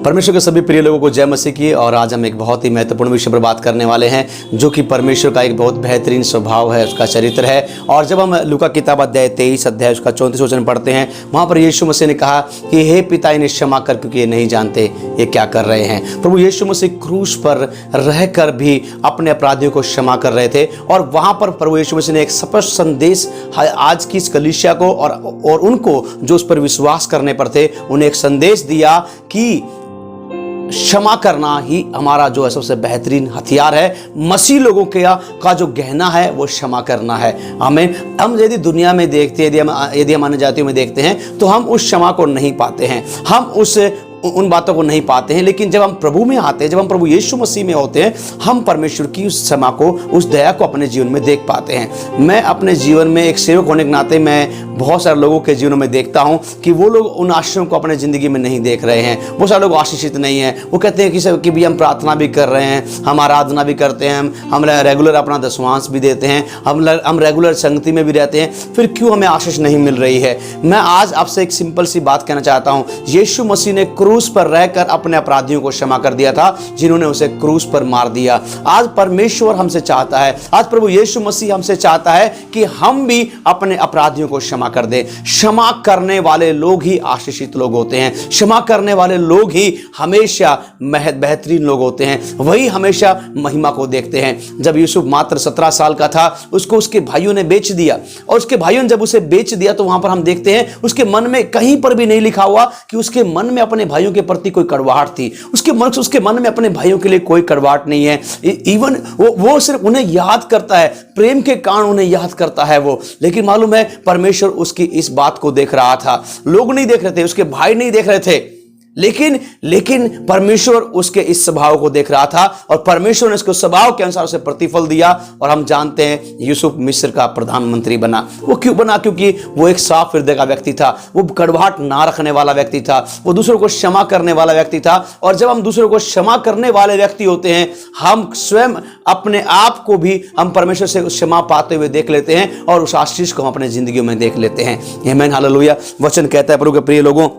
परमेश्वर के सभी प्रिय लोगों को जय मसीह की। और आज हम एक बहुत ही महत्वपूर्ण विषय पर बात करने वाले हैं, जो कि परमेश्वर का एक बहुत बेहतरीन स्वभाव है, उसका चरित्र है। और जब हम लूका किताब अध्याय 23 अध्याय उसका 34 वचन पढ़ते हैं, वहाँ पर यीशु मसीह ने कहा कि हे पिता, इन्हें क्षमा कर, क्योंकि ये नहीं जानते ये क्या कर रहे हैं। प्रभु यीशु मसीह क्रूस पर रहकर भी अपने अपराधियों को क्षमा कर रहे थे। और वहाँ पर प्रभु यीशु मसीह ने एक स्पष्ट संदेश आज की इस कलीसिया को और उनको जो उस पर विश्वास करने पर थे, उन्हें एक संदेश दिया कि क्षमा करना ही हमारा जो है सबसे बेहतरीन हथियार है। मसीह लोगों का जो गहना है वो क्षमा करना है। हम यदि दुनिया में देखते हैं, यदि हम अन्य जातियों में देखते हैं, तो हम उस क्षमा को नहीं पाते हैं, हम उन बातों को नहीं पाते हैं। लेकिन जब हम प्रभु में आते हैं, जब हम प्रभु यीशु मसीह में होते हैं, हम परमेश्वर की उस क्षमा को, उस दया को अपने जीवन में देख पाते हैं। मैं अपने जीवन में एक सेवक होने के नाते मैं बहुत सारे लोगों के जीवनों में देखता हूं कि वो लोग उन आशीषों को अपने ज़िंदगी में नहीं देख रहे हैं। बहुत सारे लोग आशीषित नहीं हैं। वो कहते हैं कि भी हम प्रार्थना भी कर रहे हैं, हम आराधना भी करते हैं, हम रेगुलर अपना दशमांश भी देते हैं, हम रेगुलर संगति में भी रहते हैं, फिर क्यों हमें आशीष नहीं मिल रही है। मैं आज आपसे एक सिंपल सी बात कहना चाहता हूँ। यीशु मसीह ने क्रूस पर रहकर अपने अपराधियों को क्षमा कर दिया था, जिन्होंने उसे क्रूस पर मार दिया। आज परमेश्वर हमसे चाहता है, आज प्रभु यीशु मसीह हमसे चाहता है कि हम भी अपने अपराधियों को क्षमा कर दे। क्षमा करने वाले लोग ही आशीषित लोग होते हैं। क्षमा करने वाले लोग ही हमेशा बेहतरीन लोग होते हैं, वही हमेशा महिमा को देखते हैं। जब यूसुफ मात्र 17 साल का था, उसको उसके भाइयों ने बेच दिया, और उसके भाइयों ने जब उसे बेच दिया तो वहां पर हम देखते हैं उसके मन में कहीं पर भी नहीं लिखा हुआ कि उसके मन में अपने भाइयों के प्रति कोई कड़वाहट थी। उसके मन में अपने भाइयों के लिए कोई कड़वाहट नहीं है। इवन वो सिर्फ उन्हें याद करता है, प्रेम के कारण उन्हें याद करता है वो। लेकिन मालूम है, परमेश्वर उसकी इस बात को देख रहा था। लोग नहीं देख रहे थे, उसके भाई नहीं देख रहे थे, लेकिन परमेश्वर उसके इस स्वभाव को देख रहा था, और परमेश्वर ने उसके स्वभाव के अनुसार उसे प्रतिफल दिया। और हम जानते हैं यूसुफ मिस्र का प्रधानमंत्री बना। वो क्यों बना? क्योंकि वो एक साफ हृदय का व्यक्ति था, वो कड़वाहट ना रखने वाला व्यक्ति था, वो दूसरों को क्षमा करने वाला व्यक्ति था। और जब हम दूसरों को क्षमा करने वाले व्यक्ति होते हैं, हम स्वयं अपने आप को भी हम परमेश्वर से क्षमा पाते हुए देख लेते हैं, और उस आशीष को हम अपने जिंदगी में देख लेते हैं। आमीन, हालेलुया। वचन कहता है, प्रभु के प्रिय लोगों,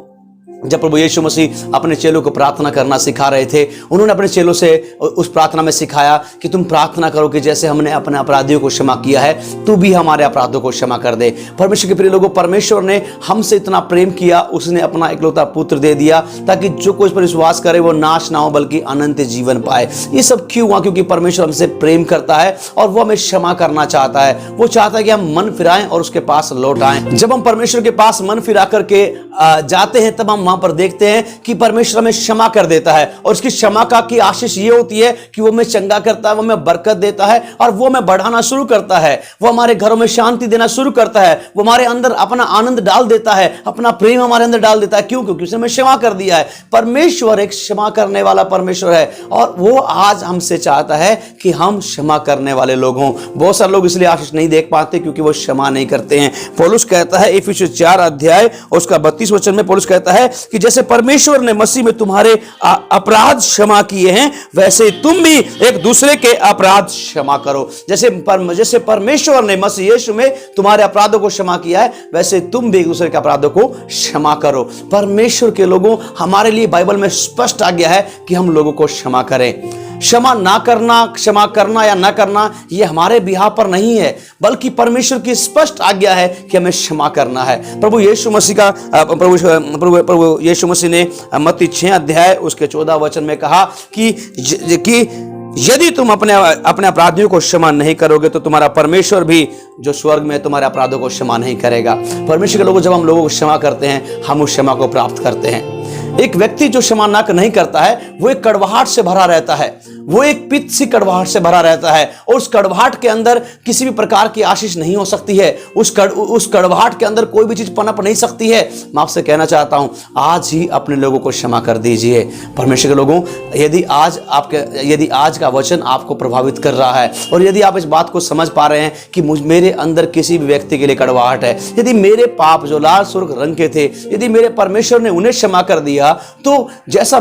जब प्रभु यीशु मसीह अपने चेलों को प्रार्थना करना सिखा रहे थे, उन्होंने अपने चेलों से उस प्रार्थना में सिखाया कि तुम प्रार्थना करो कि जैसे हमने अपने अपराधियों को क्षमा किया है, तू भी हमारे अपराधों को क्षमा कर दे। परमेश्वर के प्रिय लोगों, परमेश्वर ने हमसे इतना प्रेम किया, उसने अपना इकलौता पुत्र दे दिया, ताकि जो कोई इस पर विश्वास करे वो नाश ना हो बल्कि अनंत जीवन पाए। ये सब क्यों हुआ? क्योंकि परमेश्वर हमसे प्रेम करता है और वो हमें क्षमा करना चाहता है। वो चाहता है कि हम मन फिराएं और उसके पास लौट आएं। जब हम परमेश्वर के पास मन फिरा करके जाते हैं, तब हम वहां पर देखते हैं कि परमेश्वर हमें क्षमा कर देता है। और उसकी क्षमा का की आशीष ये होती है कि वो हमें चंगा करता है, वो हमें बरकत देता है, और वो हमें बढ़ाना शुरू करता है। वो हमारे घरों में शांति देना शुरू करता है, वो हमारे अंदर अपना आनंद डाल देता है, अपना प्रेम हमारे अंदर डाल देता है। क्यों? क्योंकि उसने हमें क्षमा कर दिया है। परमेश्वर एक क्षमा करने वाला परमेश्वर है, और वो आज हमसे चाहता है कि हम क्षमा करने वाले लोग हों। बहुत सारे लोग इसलिए आशीष नहीं देख पाते क्योंकि वो क्षमा नहीं करते हैं। पौलुस कहता है इफिसियों 4 अध्याय उसका 32 वचन में, पौलुस कहता है कि जैसे परमेश्वर ने मसीह में तुम्हारे अपराध क्षमा किए हैं, वैसे तुम भी एक दूसरे के अपराध क्षमा करो। जैसे परमेश्वर ने मसीह यीशु में तुम्हारे अपराधों को क्षमा किया है, वैसे तुम भी एक दूसरे के अपराधों को क्षमा करो। परमेश्वर के लोगों, हमारे लिए बाइबल में स्पष्ट आज्ञा है कि हम लोगों को क्षमा करें। क्षमा ना करना, क्षमा करना या ना करना, ये हमारे बिहार पर नहीं है, बल्कि परमेश्वर की स्पष्ट आज्ञा है कि हमें क्षमा करना है। प्रभु यीशु मसीह का प्रभु यीशु मसीह ने मत्ती 6 अध्याय उसके 14 वचन में कहा कि यदि तुम अपने अपराधियों को क्षमा नहीं करोगे, तो तुम्हारा परमेश्वर भी जो स्वर्ग में तुम्हारे अपराधों को क्षमा नहीं करेगा। परमेश्वर के लोगों, जब हम लोगों को क्षमा करते हैं, हम उस क्षमा को प्राप्त करते हैं। एक व्यक्ति जो क्षमा नहीं करता है, वो एक कड़वाहट से भरा रहता है, वो एक पित्त सी कड़वाहट से भरा रहता है, और उस कड़वाहट के अंदर किसी भी प्रकार की आशीष नहीं हो सकती है। उस कड़वाहट के अंदर कोई भी चीज पनप नहीं सकती है। मैं आपसे कहना चाहता हूं, आज ही अपने लोगों को क्षमा कर दीजिए। परमेश्वर के लोगों, यदि आज का वचन आपको प्रभावित कर रहा है, और यदि आप इस बात को समझ पा रहे हैं कि मेरे अंदर किसी भी व्यक्ति के लिए कड़वाहट है, यदि मेरे पाप जो लाल सुर्ख रंग के थे, यदि मेरे परमेश्वर ने उन्हें क्षमा कर दिया, तो जैसे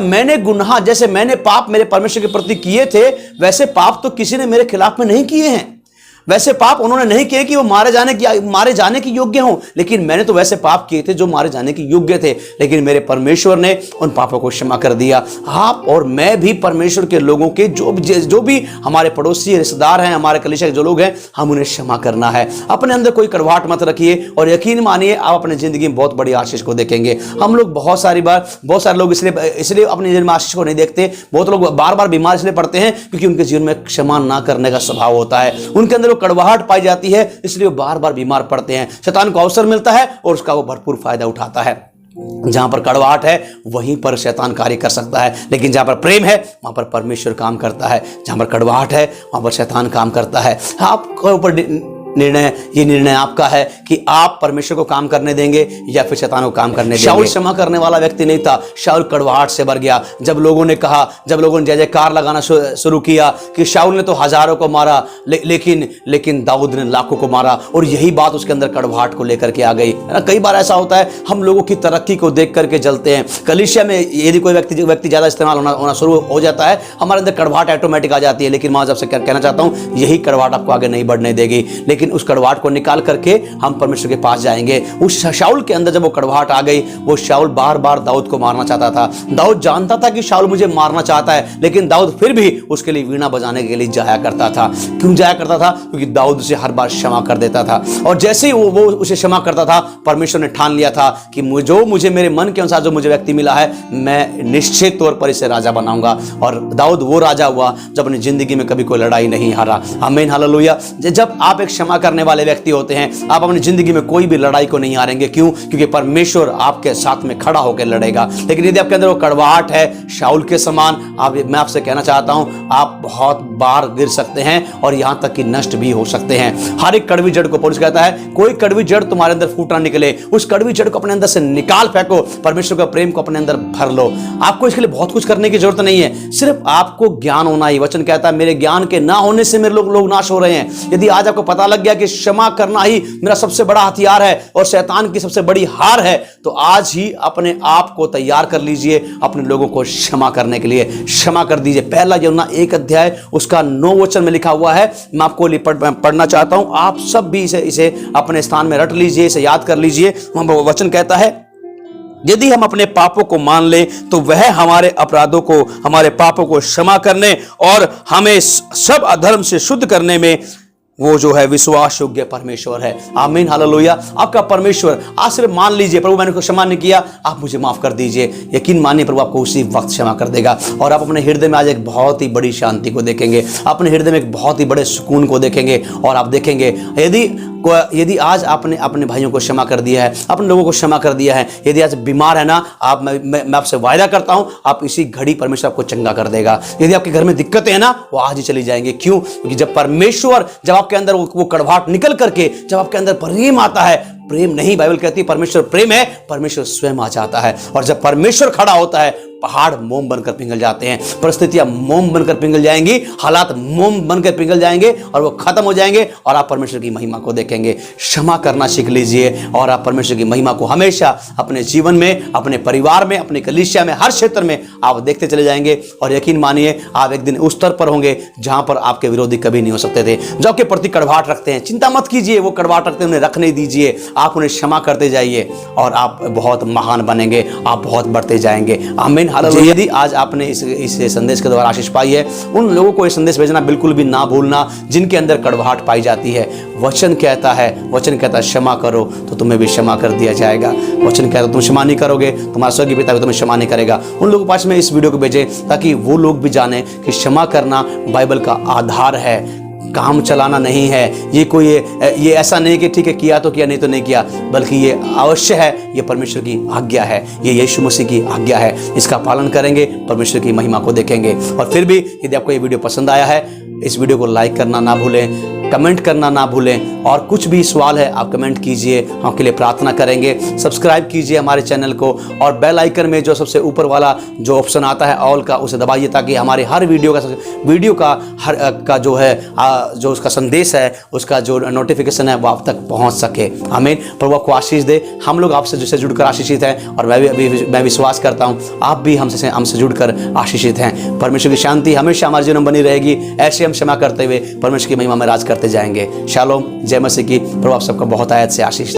मैंने पाप मेरे परमेश्वर के प्रति किए थे, वैसे पाप तो किसी ने मेरे खिलाफ में नहीं किए हैं। वैसे पाप उन्होंने नहीं किए कि वो मारे जाने की योग्य हों, लेकिन मैंने तो वैसे पाप किए थे जो मारे जाने की योग्य थे, लेकिन मेरे परमेश्वर ने उन पापों को क्षमा कर दिया। आप और मैं भी परमेश्वर के लोगों के जो भी हमारे पड़ोसी रिश्तेदार हैं, हमारे कलीसिया के जो लोग हैं, हम उन्हें क्षमा करना है। अपने अंदर कोई कड़वाहट मत रखिए और यकीन मानिए आप अपनी जिंदगी में बहुत बड़ी आशीष को देखेंगे। हम लोग बहुत सारे लोग इसलिए अपने जीवन में आशीष को नहीं देखते। बहुत लोग बार बार बीमार इसलिए पड़ते हैं क्योंकि उनके जीवन में क्षमा ना करने का स्वभाव होता है, उनके अंदर वो कड़वाहट पाई जाती है, इसलिए वो बार बार बीमार पड़ते हैं। शैतान को अवसर मिलता है और उसका वो भरपूर फायदा उठाता है। जहां पर कड़वाहट है वहीं पर शैतान कार्य कर सकता है, लेकिन जहां पर प्रेम है वहां पर परमेश्वर काम करता है। जहां पर कड़वाहट है वहां पर शैतान काम करता है। आपके ऊपर निर्णय आपका है कि आप परमेश्वर को काम करने देंगे या फिर शैतान को काम करने देंगे। शाऊल क्षमा करने वाला व्यक्ति नहीं था, शाऊल कड़वाहट से भर गया। जब लोगों ने जय जयकार लगाना शुरू किया कि शाऊल ने तो हजारों को मारा लेकिन दाऊद ने लाखों को मारा, और यही बात उसके अंदर कड़वाहट को लेकर के आ गई। कई बार ऐसा होता है, हम लोगों की तरक्की को देख करके जलते हैं। कलीसिया में यदि कोई व्यक्ति ज्यादा इस्तेमाल होना शुरू हो जाता है, हमारे अंदर कड़वाहट ऑटोमेटिक आ जाती है। लेकिन मैं आपसे कहना चाहता हूं, यही कड़वाहट आपको आगे नहीं बढ़ने देगी, लेकिन उस कड़वाहट को निकाल करके हम परमेश्वर के पास जाएंगे। उस शाऊल के अंदर जब वो कड़वाहट आ गई, वो शाऊल बार बार दाऊद को मारना चाहता था। दाऊद जानता था कि शाऊल मुझे मारना चाहता है, लेकिन दाऊद फिर भी उसके लिए वीणा बजाने के लिए जाया करता था। क्यों जाया करता था? क्योंकि दाऊद उसे हर बार क्षमा कर देता था, और जैसे ही वो उसे क्षमा करता था, परमेश्वर ने ठान लिया था कि मुझे मेरे मन के अनुसार जो मुझे व्यक्ति मिला है, मैं निश्चित तौर पर इसे राजा बनाऊंगा। और दाऊद वो राजा हुआ जब अपनी जिंदगी में कभी कोई लड़ाई नहीं हारा। आमीन, हालेलुया। जब आप एक क्षमा करने वाले व्यक्ति होते हैं, आप अपनी जिंदगी में कोई भी लड़ाई को नहीं हारेंगे। क्यों? क्योंकि परमेश्वर आपके साथ में खड़ा होकर लड़ेगा। लेकिन यदि आपके अंदर वो कड़वाहट है शाऊल के समान, मैं आपसे कहना चाहता हूं, आप बहुत बार गिर सकते हैं और यहां तक कि नष्ट भी हो सकते हैं। हर एक कड़वी जड़ को पौलुस कहता है, कोई कड़वी जड़ तुम्हारे अंदर फूट ना निकले, उस कड़वी जड़ को अपने अंदर से निकाल फेंको, परमेश्वर का प्रेम को अपने अंदर भर लो। आपको इसके लिए बहुत कुछ करने की जरूरत नहीं है, सिर्फ आपको ज्ञान होना ही। वचन कहता है, मेरे ज्ञान के ना होने से मेरे लोग नाश हो रहे हैं। यदि आज आपको पता लग गया कि क्षमा करना ही मेरा सबसे बड़ा हथियार है और शैतान की सबसे बड़ी हार है, तो आज ही अपने आप को तैयार कर लीजिए अपने लोगों को क्षमा करने के लिए। क्षमा कर दीजिए। पहला यूहन्ना 1 अध्याय उसका 9 वचन में लिखा हुआ है, मैं आपको पढ़ना चाहता हूं। आप सब भी इसे अपने स्थान में रट लीजिए, इसे याद कर लीजिए। वचन कहता है, यदि हम अपने पापों को मान लें तो वह हमारे अपराधों को, हमारे पापों को क्षमा करने और हमें सब अधर्म से शुद्ध करने में वो जो है विश्वास योग्य परमेश्वर है। आमीन, हालेलुया। आपका परमेश्वर, आज सिर्फ मान लीजिए, प्रभु मैंने क्षमा नहीं किया, आप मुझे माफ कर दीजिए। यकीन मानिए, प्रभु आपको उसी वक्त क्षमा कर देगा और आप अपने हृदय में आज एक बहुत ही बड़ी शांति को देखेंगे, अपने हृदय में एक बहुत ही बड़े सुकून को देखेंगे। और आप देखेंगे, यदि आज आपने अपने भाइयों को क्षमा कर दिया है, अपने लोगों को क्षमा कर दिया है, यदि आज बीमार है ना, मैं आपसे वायदा करता हूं, आप इसी घड़ी परमेश्वर आपको चंगा कर देगा। यदि आपके घर में दिक्कतें हैं ना, वो आज ही चली जाएंगी। क्यों? क्योंकि जब आपके अंदर वो कड़वाहट निकल करके, जब आपके अंदर प्रेम आता है, प्रेम नहीं, बाइबल कहती है परमेश्वर प्रेम है, परमेश्वर स्वयं आ जाता है। और जब परमेश्वर खड़ा होता है, पहाड़ मोम बनकर पिघल जाते हैं, परिस्थितियां मोम बनकर पिघल जाएंगी, हालात मोम बनकर पिघल जाएंगे और वो खत्म हो जाएंगे और आप परमेश्वर की महिमा को देखेंगे। क्षमा करना सीख लीजिए और आप परमेश्वर की महिमा को हमेशा अपने जीवन में, अपने परिवार में, अपने कलीसिया में, हर क्षेत्र में आप देखते चले जाएंगे। और यकीन मानिए, आप एक दिन उस स्तर पर होंगे जहां पर आपके विरोधी कभी नहीं हो सकते थे। जो आपके प्रति कड़वाहट रखते हैं, चिंता मत कीजिए, वो कड़वाहट रखते हैं, उन्हें रखने दीजिए। आप उन्हें क्षमा करते जाइए और आप बहुत महान बनेंगे, आप बहुत बढ़ते जाएंगे। आमीन, हालेलुया। यदि आज आपने इस संदेश के द्वारा आशीष पाई है, उन लोगों को ये संदेश भेजना बिल्कुल भी ना भूलना जिनके अंदर कड़वाहट पाई जाती है। वचन कहता है क्षमा करो तो तुम्हें भी क्षमा कर दिया जाएगा। वचन कहता है तुम क्षमा नहीं करोगे, तुम्हारा स्वर्गीय पिता भी तुम्हें क्षमा नहीं करेगा। उन लोगों के पास में इस वीडियो को भेजें ताकि वो लोग भी जाने कि क्षमा करना बाइबल का आधार है, काम चलाना नहीं है। ये ऐसा नहीं कि ठीक है किया तो किया, नहीं तो नहीं किया, बल्कि ये अवश्य है, ये परमेश्वर की आज्ञा है, ये यीशु मसीह की आज्ञा है। इसका पालन करेंगे, परमेश्वर की महिमा को देखेंगे। और फिर भी यदि आपको ये वीडियो पसंद आया है, इस वीडियो को लाइक करना ना भूलें, कमेंट करना ना भूलें, और कुछ भी सवाल है आप कमेंट कीजिए, हम आपके लिए प्रार्थना करेंगे। सब्सक्राइब कीजिए हमारे चैनल को और बेल आइकन में जो सबसे ऊपर वाला जो ऑप्शन आता है ऑल का, उसे दबाइए ताकि हमारे हर वीडियो का जो है जो उसका संदेश है, उसका जो नोटिफिकेशन है वो आप तक पहुंच सके। आमीन। प्रभु आपको आशीष दे। हम लोग आपसे जिससे जुड़कर आशीषित हैं और मैं विश्वास करता हूँ आप भी हमसे जुड़कर आशीषित हैं। परमेश्वर की शांति हमेशा हमारे जीवन में बनी रहेगी। ऐसे हम क्षमा करते हुए परमेश्वर की महिमा में राज करते जाएंगे। शालोम, जय मसीह की। प्रभु आप सबका बहुत आयत से आशीष